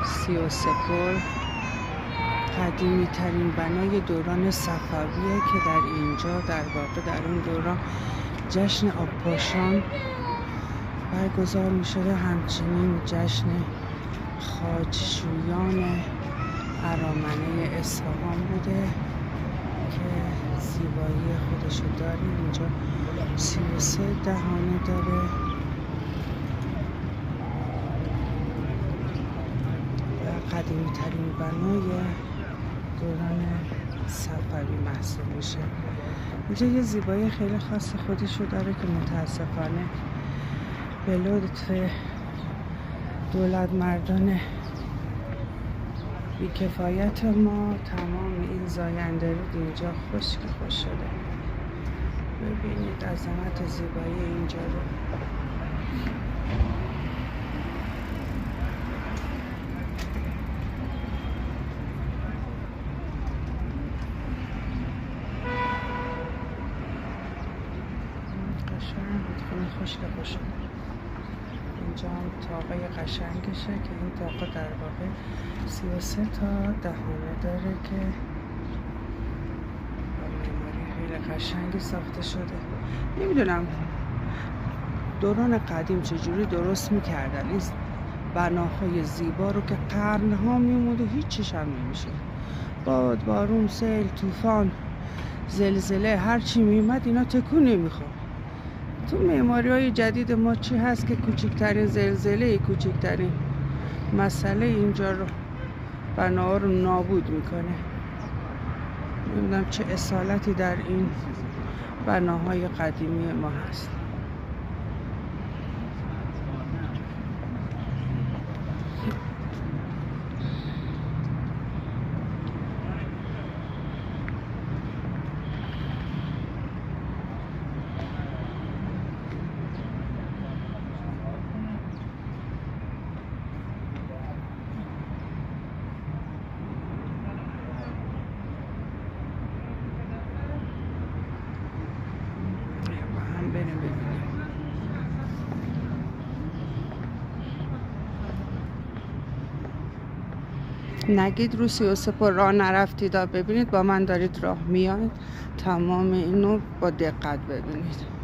33 پر قدیمی ترین بنای دوران صفویه که در اینجا در واقع در اون دوران جشن آبپاشان برگزار می شده. همچنین جشن خواجشویان ارامنه اصفهان بوده که زیبایی خودشو داره. اینجا 33 دهانه داره و قدیمی ترین بنای دوران صفوی محسوب میشه. اینجا یه زیبایی خیلی خاص خودشو داره که متاسفانه به لطف دولت مردان بی‌کفایت ما تمام این زاینده رود اینجا خشک خوش شده. ببینید عظمت زیبایی اینجا رو. خیلی خشک خوش شده. اینجا هم طاقه قشنگشه که این طاقه در واقع 33 تا دهانه داره که با معماری خیلی قشنگی ساخته شده. نمیدونم دوران قدیم چجوری درست میکردن این بناهای زیبا رو که قرنها میموند و هیچیش هم نمیشه. باد، بارون، سیل، طوفان، زلزله هرچی میومد اینا تکون نمیخورد. تو معماری های جدید ما چی هست که کوچکترین زلزله، کوچکترین مسئله اینجا رو بناها رو نابود میکنه. نمیدونم چه اصالتی در این بناهای قدیمی ما هست. نگید رو 33 پر راه نرفتید. ببینید با من دارید راه میاد. تمام اینو با دقت ببینید.